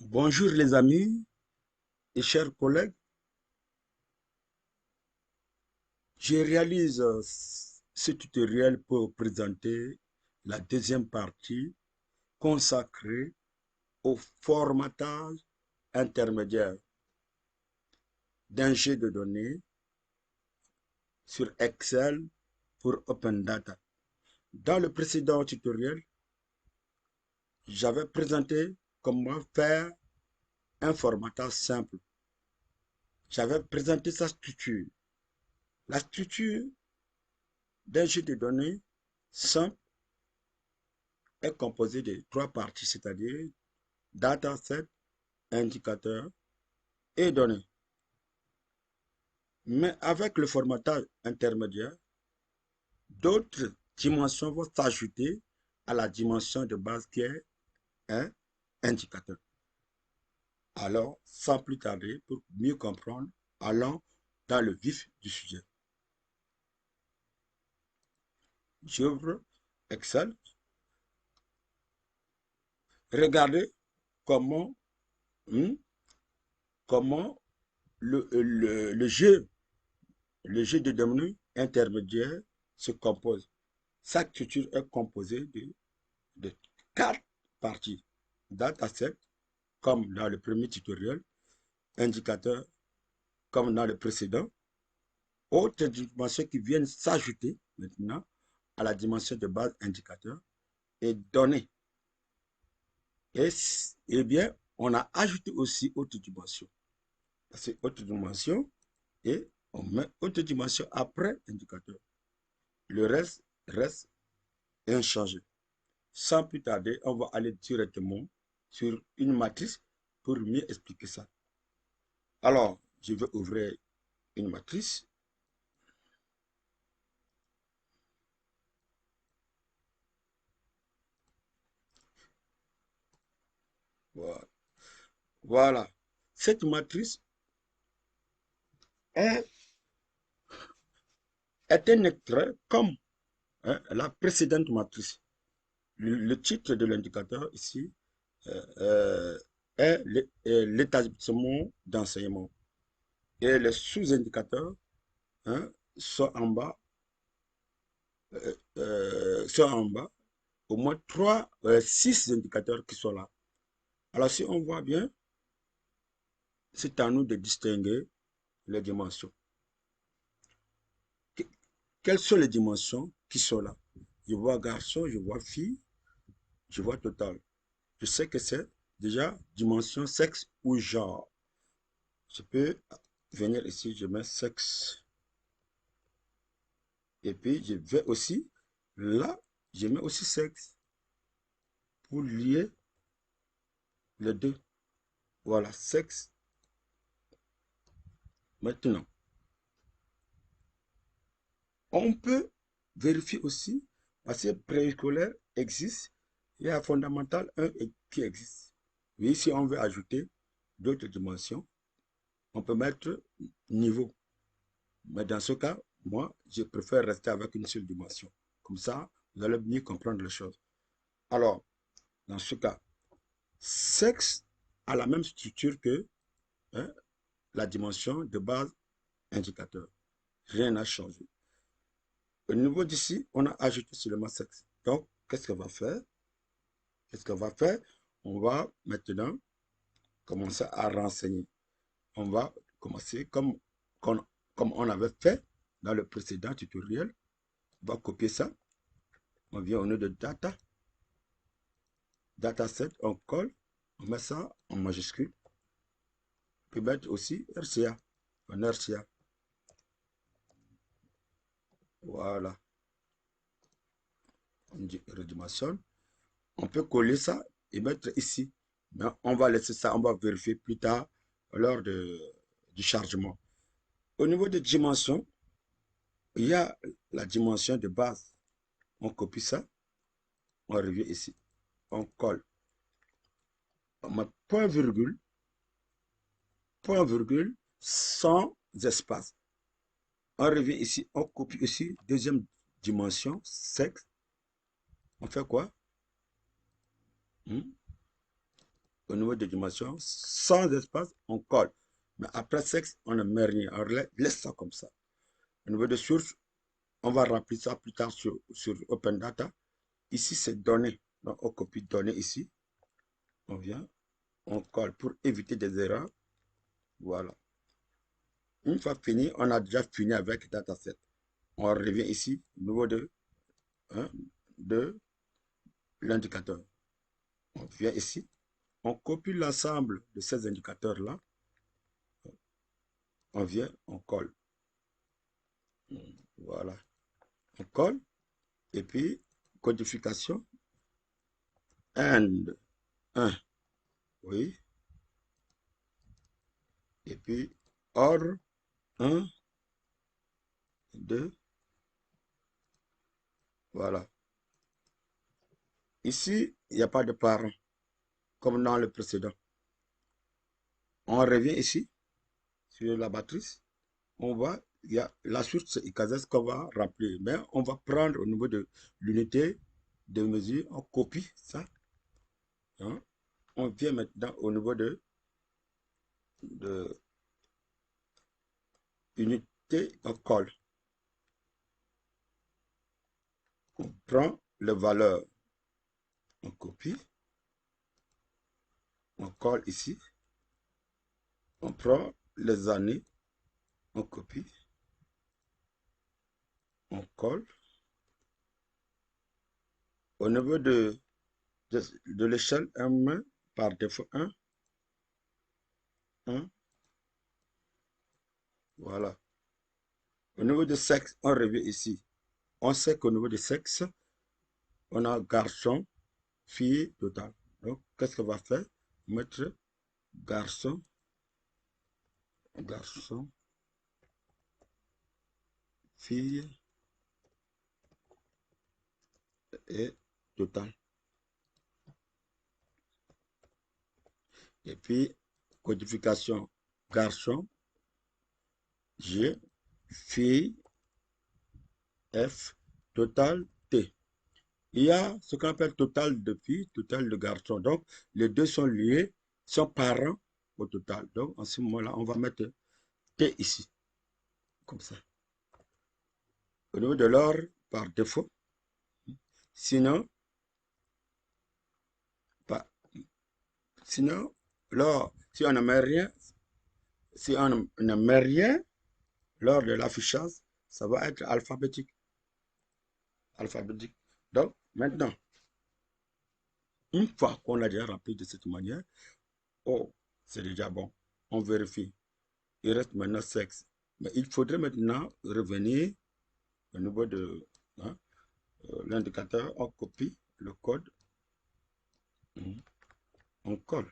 Bonjour les amis et chers collègues, je réalise ce tutoriel pour présenter la deuxième partie consacrée au formatage intermédiaire d'un jeu de données sur Excel pour Open Data. Dans le précédent tutoriel, j'avais présenté comment faire un formatage simple. J'avais présenté sa structure. La structure d'un jeu de données simple est composé de trois parties, c'est-à-dire dataset, indicateur et données. Mais avec le formatage intermédiaire, d'autres dimensions vont s'ajouter à la dimension de base qui est un indicateur. Alors, sans plus tarder, pour mieux comprendre, allons dans le vif du sujet. J'ouvre Excel. Regardez comment, hmm, comment le jeu de données intermédiaire se compose. Sa structure est composée de quatre parties. Dataset, comme dans le premier tutoriel, indicateur, comme dans le précédent, autres dimensions qui viennent s'ajouter maintenant à la dimension de base indicateur et données. Et, eh bien, on a ajouté aussi autre dimension. C'est autre dimension et on met autre dimension après indicateur. Le reste inchangé. Sans plus tarder, on va aller directement sur une matrice pour mieux expliquer ça. Alors, je vais ouvrir une matrice. Voilà. Voilà. Cette matrice est, est un extrait comme la précédente matrice. Le titre de l'indicateur ici est l'établissement d'enseignement. Et les sous-indicateurs hein, sont en bas, sont en bas, au moins six indicateurs qui sont là. Alors si on voit bien, c'est à nous de distinguer les dimensions. Quelles sont les dimensions qui sont là? Je vois garçon, je vois fille, je vois total. Je sais que c'est déjà dimension sexe ou genre. Je peux venir ici, je mets sexe. Et puis je vais aussi, là, je mets aussi sexe pour lier les deux. Voilà, sexe. Maintenant, on peut vérifier aussi, parce que préscolaire existe, il y a fondamental 1 qui existe. Oui, si on veut ajouter d'autres dimensions, on peut mettre niveau. Mais dans ce cas, moi, je préfère rester avec une seule dimension. Comme ça, vous allez mieux comprendre les choses. Alors, dans ce cas, sexe a la même structure que hein, la dimension de base indicateur. Rien n'a changé. Au niveau d'ici, on a ajouté seulement sexe. Donc, qu'est-ce qu'on va faire? Qu'est-ce qu'on va faire? On va maintenant commencer à renseigner. On va commencer comme on avait fait dans le précédent tutoriel. On va copier ça. On vient au nom de data. Dataset, on colle. On met ça en majuscule. On peut mettre aussi RCA. En RCA. Voilà. On redimensionne. On peut coller ça et mettre ici. Mais on va laisser ça, on va vérifier plus tard lors du chargement. Au niveau des dimensions, il y a la dimension de base. On copie ça, on revient ici, on colle. On met point virgule, sans espace. On revient ici, on copie ici, deuxième dimension, sexe. On fait quoi? au niveau des dimensions, sans espace, on colle. Mais après sexe, on ne met rien, on laisse ça comme ça. Au niveau de source, on va remplir ça plus tard sur Open Data. Ici, c'est données. Donc, on copie données ici. On vient, on colle pour éviter des erreurs. Voilà. Une fois fini, on a déjà fini avec le dataset. On revient ici, au niveau de l'indicateur. On vient ici, on copie l'ensemble de ces indicateurs-là. On vient, on colle. Voilà. On colle. Et puis, codification. And 1. Oui. Et puis, or 1, 2. Voilà. Ici, il n'y a pas de parent, comme dans le précédent. On revient ici, sur la matrice. On va, il y a la source IKZS qu'on va remplir. Mais on va prendre au niveau de l'unité de mesure, on copie ça. Hein. On vient maintenant au niveau de unité, on colle. On prend les valeurs, on copie, on colle ici. On prend les années, on copie, on colle. Au niveau de l'échelle M, par défaut 1, 1, voilà. Au niveau de sexe, on revient ici. On sait qu'au niveau de sexe, on a garçon, fille, total. Donc, qu'est-ce qu'on va faire? Mettre garçon, garçon, fille et total. Et puis, codification garçon, G, fille, F, total, T. Il y a ce qu'on appelle total de filles, total de garçons. Donc, les deux sont liés, sont parents au total. Donc, en ce moment-là, on va mettre T ici, comme ça. Au niveau de l'or, par défaut. Sinon, pas, sinon, l'or, si on ne met rien, si on ne met rien, lors de l'affichage, ça va être alphabétique. Alphabétique. Donc, maintenant, une fois qu'on l'a déjà rempli de cette manière, oh, c'est déjà bon. On vérifie. Il reste maintenant sexe. Mais il faudrait maintenant revenir au niveau de hein, l'indicateur. On copie le code. On colle.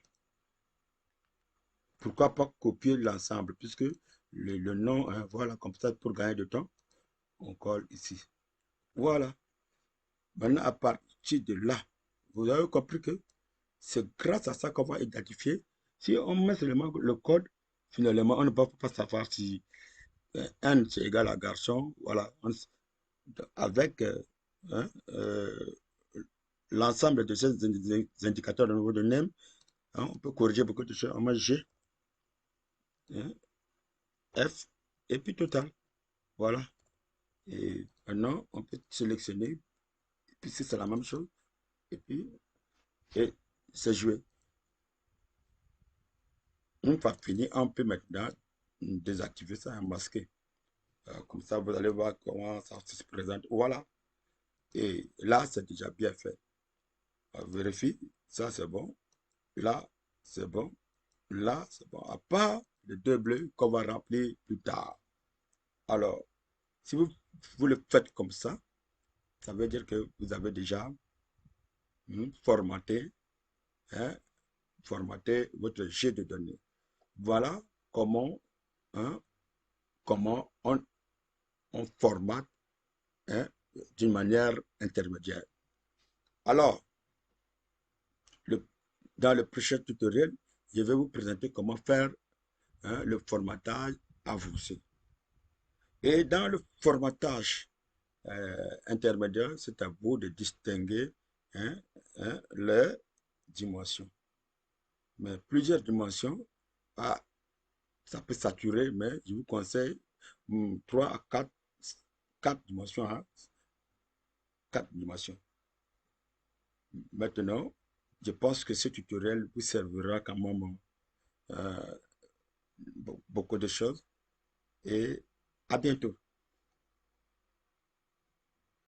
Pourquoi pas copier l'ensemble? Puisque le nom, hein, voilà, comme ça, pour gagner de temps, on colle ici. Voilà. Maintenant, à partir de là, vous avez compris que c'est grâce à ça qu'on va identifier. Si on met seulement le code, finalement, on ne peut pas savoir si N c'est égal à garçon. Voilà. Avec hein, l'ensemble de ces indicateurs au niveau de name, hein, on peut corriger beaucoup de choses. On met G, hein, F, et puis total. Voilà. Et maintenant, on peut sélectionner, et puis c'est la même chose. Et puis, et c'est joué. Une fois fini, on peut maintenant désactiver ça et masquer. Comme ça, vous allez voir comment ça se présente. Voilà. Et là, c'est déjà bien fait. Vérifie. Ça, c'est bon. Là, c'est bon. Là, c'est bon. À part les deux bleus qu'on va remplir plus tard. Alors, si vous le faites comme ça veut dire que vous avez déjà formaté, hein, formaté votre jet de données. Voilà comment, hein, comment on formate hein, d'une manière intermédiaire. Alors, dans le prochain tutoriel, je vais vous présenter comment faire hein, le formatage avancé. Et dans le formatage intermédiaire, c'est à vous de distinguer hein, les dimensions. Mais plusieurs dimensions, ah, ça peut saturer, mais je vous conseille 3 à 4 dimensions. Hein, 4 dimensions. Maintenant, je pense que ce tutoriel vous servira quand même euh, beaucoup de choses et à bientôt.